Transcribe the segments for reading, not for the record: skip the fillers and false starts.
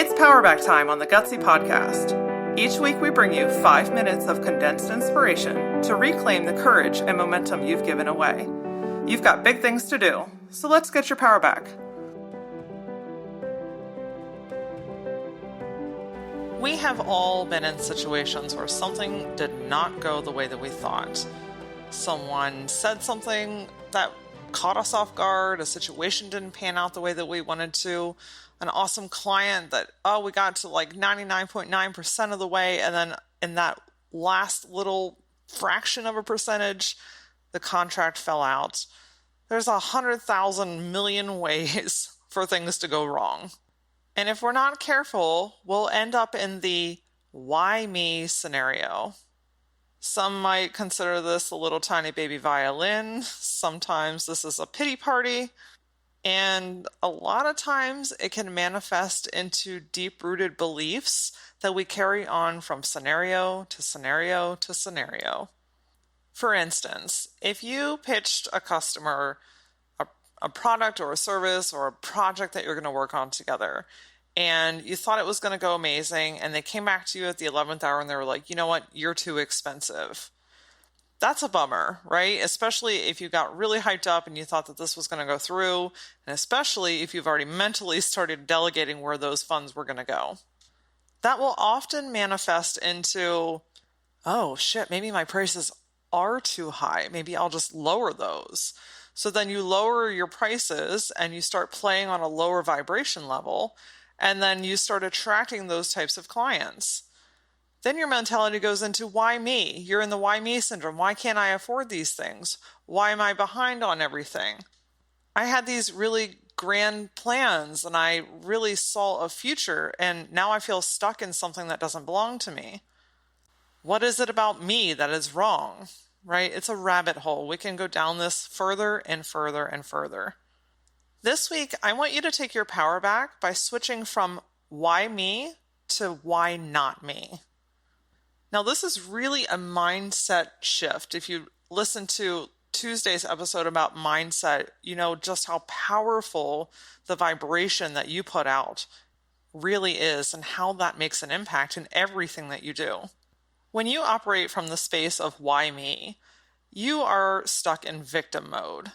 It's Powerback time on the Gutsy Podcast. Each week we bring you 5 minutes of condensed inspiration to reclaim the courage and momentum you've given away. You've got big things to do, so let's get your power back. We have all been in situations where something did not go the way that we thought. Someone said something that caught us off guard, a situation didn't pan out the way that we wanted to, an awesome client that, we got to like 99.9% of the way, and then in that last little fraction of a percentage, the contract fell out. There's 100,000 million ways for things to go wrong. And if we're not careful, we'll end up in the why me scenario. Some might consider this a little tiny baby violin. Sometimes this is a pity party. And a lot of times it can manifest into deep-rooted beliefs that we carry on from scenario to scenario to scenario. For instance, if you pitched a customer a product or a service or a project that you're going to work on together, and you thought it was going to go amazing, and they came back to you at the 11th hour and they were like, you know what, you're too expensive. That's a bummer, right? Especially if you got really hyped up and you thought that this was going to go through, and especially if you've already mentally started delegating where those funds were going to go. That will often manifest into, oh shit, maybe my prices are too high. Maybe I'll just lower those. So then you lower your prices and you start playing on a lower vibration level, and then you start attracting those types of clients. Then your mentality goes into why me? You're in the why me syndrome. Why can't I afford these things? Why am I behind on everything? I had these really grand plans and I really saw a future, and now I feel stuck in something that doesn't belong to me. What is it about me that is wrong? Right? It's a rabbit hole. We can go down this further and further and further. This week, I want you to take your power back by switching from why me to why not me. Now, this is really a mindset shift. If you listen to Tuesday's episode about mindset, you know just how powerful the vibration that you put out really is and how that makes an impact in everything that you do. When you operate from the space of why me, you are stuck in victim mode.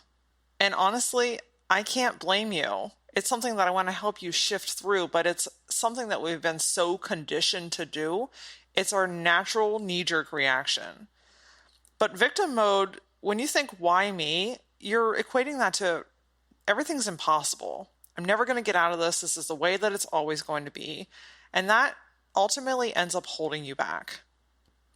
And honestly, I can't blame you. It's something that I want to help you shift through, but it's something that we've been so conditioned to do. It's our natural knee-jerk reaction. But victim mode, when you think, why me, you're equating that to everything's impossible. I'm never going to get out of this. This is the way that it's always going to be. And that ultimately ends up holding you back.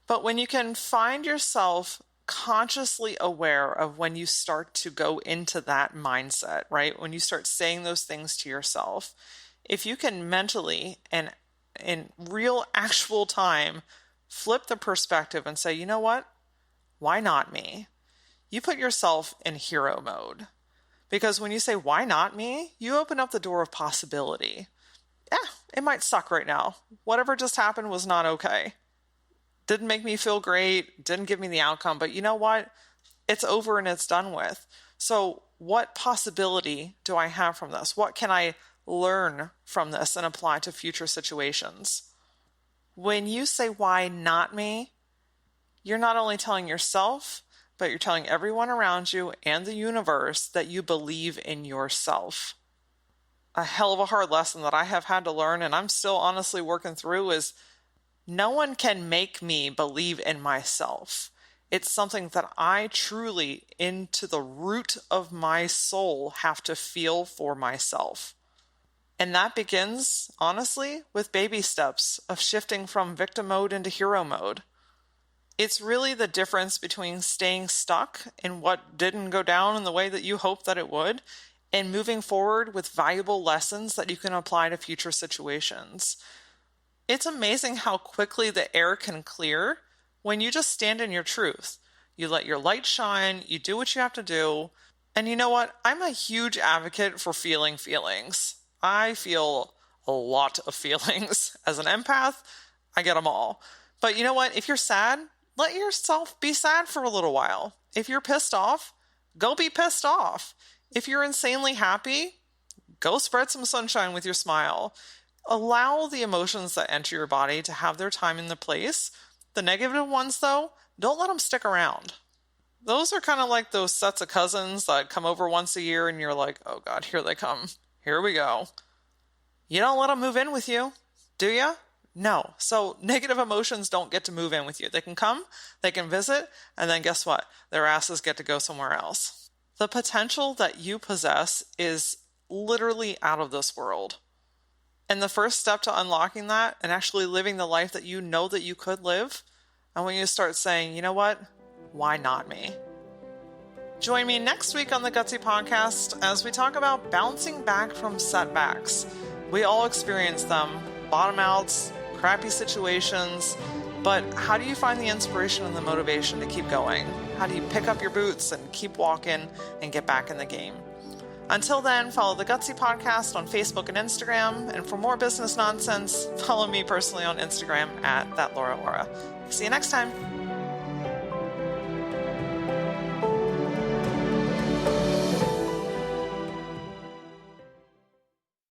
But when you can find yourself consciously aware of when you start to go into that mindset, right? When you start saying those things to yourself, if you can mentally and in real actual time flip the perspective and say, you know what? Why not me? You put yourself in hero mode. Because when you say, why not me? You open up the door of possibility. Yeah, it might suck right now. Whatever just happened was not okay. Didn't make me feel great, didn't give me the outcome, but you know what? It's over and it's done with. So what possibility do I have from this? What can I learn from this and apply to future situations? When you say, why not me? You're not only telling yourself, but you're telling everyone around you and the universe that you believe in yourself. A hell of a hard lesson that I have had to learn, and I'm still honestly working through, is no one can make me believe in myself. It's something that I truly, into the root of my soul, have to feel for myself. And that begins, honestly, with baby steps of shifting from victim mode into hero mode. It's really the difference between staying stuck in what didn't go down in the way that you hoped that it would, and moving forward with valuable lessons that you can apply to future situations. It's amazing how quickly the air can clear when you just stand in your truth. You let your light shine, you do what you have to do, and you know what? I'm a huge advocate for feeling feelings. I feel a lot of feelings. As an empath, I get them all. But you know what? If you're sad, let yourself be sad for a little while. If you're pissed off, go be pissed off. If you're insanely happy, go spread some sunshine with your smile. Allow the emotions that enter your body to have their time and their place. The negative ones, though, don't let them stick around. Those are kind of like those sets of cousins that come over once a year and you're like, oh God, here they come. Here we go. You don't let them move in with you, do you? No. So negative emotions don't get to move in with you. They can come, they can visit, and then guess what? Their asses get to go somewhere else. The potential that you possess is literally out of this world. And the first step to unlocking that and actually living the life that you know that you could live, and when you start saying, you know what? Why not me? Join me next week on the Gutsy Podcast as we talk about bouncing back from setbacks. We all experience them, bottom outs, crappy situations, but how do you find the inspiration and the motivation to keep going? How do you pick up your boots and keep walking and get back in the game? Until then, follow the Gutsy Podcast on Facebook and Instagram, and for more business nonsense, follow me personally on Instagram at @LauraLaura. See you next time.